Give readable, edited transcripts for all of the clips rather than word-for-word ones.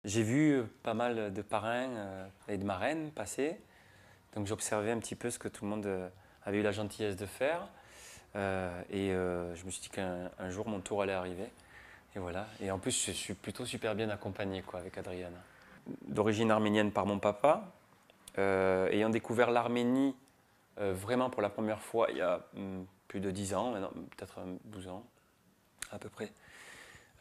J'ai vu pas mal de parrains et de marraines passer, donc j'observais un petit peu ce que tout le monde avait eu la gentillesse de faire, je me suis dit qu'un jour mon tour allait arriver, et voilà. Et en plus, je suis plutôt super bien accompagné quoi, avec Adriana. D'origine arménienne par mon papa, ayant découvert l'Arménie vraiment pour la première fois il y a plus de 10 ans, peut-être 12 ans à peu près.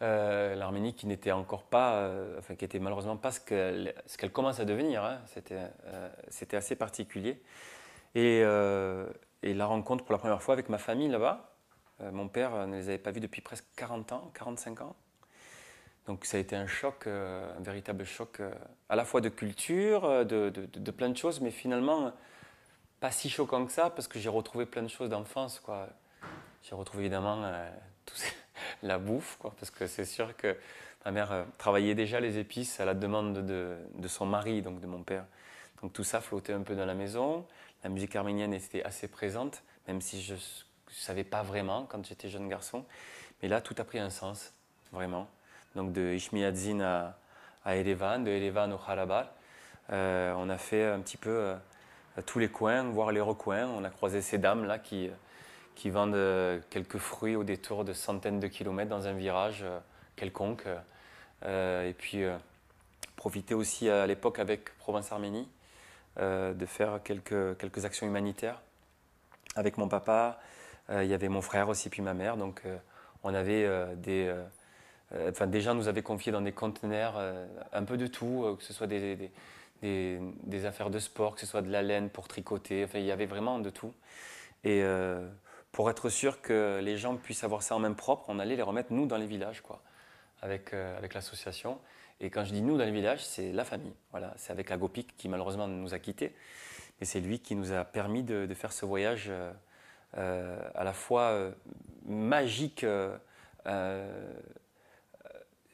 L'Arménie qui n'était encore pas, qui était malheureusement pas ce qu'elle commence à devenir. Hein. C'était assez particulier. Et, euh, et la rencontre pour la première fois avec ma famille là-bas. Mon père ne les avait pas vus depuis presque 40 ans, 45 ans. Donc ça a été un choc, un véritable choc, à la fois de culture, de plein de choses, mais finalement pas si choquant que ça, parce que j'ai retrouvé plein de choses d'enfance, quoi. J'ai retrouvé évidemment tout la bouffe, quoi, parce que c'est sûr que ma mère travaillait déjà les épices à la demande de son mari, donc de mon père. Donc tout ça flottait un peu dans la maison. La musique arménienne était assez présente, même si je ne savais pas vraiment quand j'étais jeune garçon. Mais là, tout a pris un sens, vraiment. Donc de Ishmiadzin à Erevan, de Erevan au Kharabal. On a fait un petit peu tous les coins, voire les recoins. On a croisé ces dames-là qui vendent quelques fruits au détour de centaines de kilomètres dans un virage quelconque. Et puis profiter aussi à l'époque avec Provence-Arménie de faire quelques actions humanitaires avec mon papa. Il y avait mon frère aussi, puis ma mère. Donc on avait des gens nous avaient confié dans des conteneurs un peu de tout, que ce soit des affaires de sport, que ce soit de la laine pour tricoter. Enfin, il y avait vraiment de tout. Et pour être sûr que les gens puissent avoir ça en main propre, on allait les remettre nous dans les villages, quoi, avec l'association. Et quand je dis nous dans les villages, c'est la famille. Voilà, c'est avec Agopik qui malheureusement nous a quittés. Et c'est lui qui nous a permis de faire ce voyage à la fois magique,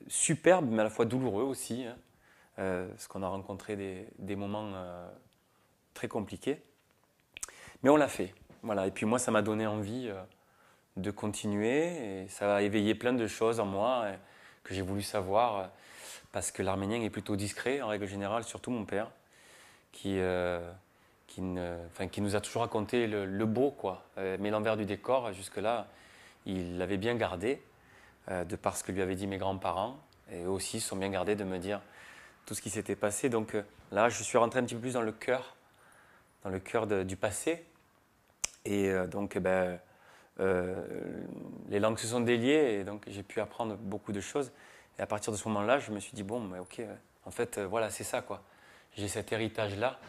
superbe, mais à la fois douloureux aussi. Hein, parce qu'on a rencontré des moments très compliqués. Mais on l'a fait. Voilà. Et puis moi, ça m'a donné envie de continuer et ça a éveillé plein de choses en moi que j'ai voulu savoir parce que l'arménien est plutôt discret en règle générale, surtout mon père qui, qui nous a toujours raconté le beau, quoi, mais l'envers du décor, jusque-là, il l'avait bien gardé de par ce que lui avaient dit mes grands-parents et eux aussi sont bien gardés de me dire tout ce qui s'était passé. Donc là, je suis rentré un petit peu plus dans le cœur du passé et donc euh, les langues se sont déliées et donc j'ai pu apprendre beaucoup de choses. Et à partir de ce moment-là, je me suis dit, bon, mais ok, en fait, voilà, c'est ça, quoi. J'ai cet héritage-là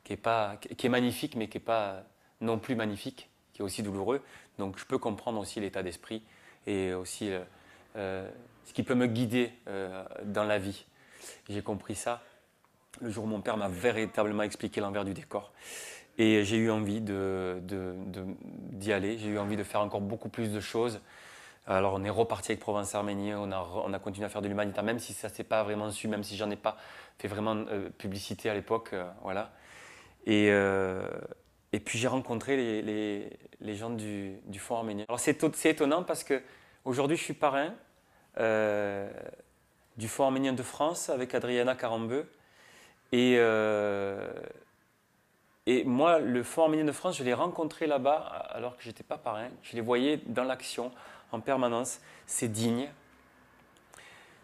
qui est magnifique, mais qui n'est pas non plus magnifique, qui est aussi douloureux. Donc je peux comprendre aussi l'état d'esprit et aussi ce qui peut me guider dans la vie. J'ai compris ça le jour où mon père m'a véritablement expliqué l'envers du décor. Et j'ai eu envie d'y aller, j'ai eu envie de faire encore beaucoup plus de choses. Alors on est reparti avec Provence-Arménie, on a continué à faire de l'humanitaire, même si ça ne s'est pas vraiment su, même si j'en ai pas fait vraiment publicité à l'époque. Voilà. Et, euh, et puis j'ai rencontré les gens du Fonds arménien. Alors c'est étonnant parce que aujourd'hui je suis parrain euh, du Fonds arménien de France avec Adriana Carambeu. Et, euh, et moi, le Fonds arménien de France, je l'ai rencontré là-bas alors que j'étais pas parrain. Je les voyais dans l'action en permanence. C'est digne,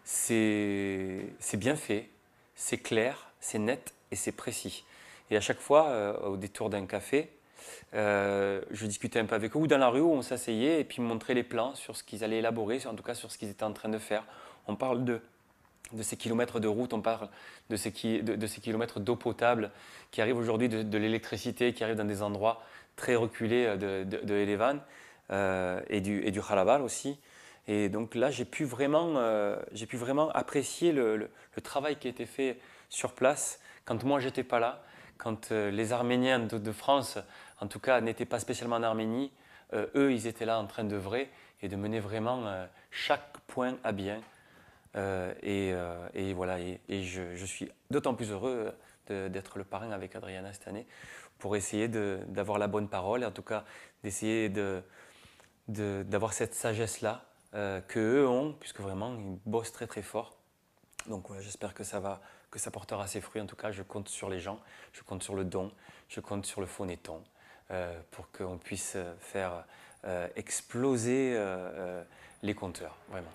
c'est bien fait, c'est clair, c'est net et c'est précis. Et à chaque fois, au détour d'un café, je discutais un peu avec eux, ou dans la rue où on s'asseyait et puis ils me montraient les plans sur ce qu'ils allaient élaborer, en tout cas sur ce qu'ils étaient en train de faire. On parle de ces kilomètres de route, on parle de ces kilomètres d'eau potable qui arrivent aujourd'hui, de l'électricité qui arrive dans des endroits très reculés de Erevan et du Kharabal aussi. Et donc là, j'ai pu vraiment apprécier le travail qui a été fait sur place quand moi j'étais pas là, quand les Arméniens de France, en tout cas, n'étaient pas spécialement en Arménie. Eux, ils étaient là en train d'œuvrer et de mener vraiment chaque point à bien. Et voilà, et je suis d'autant plus heureux d'être le parrain avec Adriana cette année pour essayer d'avoir la bonne parole et en tout cas d'essayer d'avoir cette sagesse-là qu'eux ont, puisque vraiment ils bossent très très fort Donc ouais, j'espère que ça portera ses fruits. En tout cas, je compte sur les gens, je compte sur le don, je compte sur le Phonéton pour qu'on puisse faire exploser les compteurs, vraiment.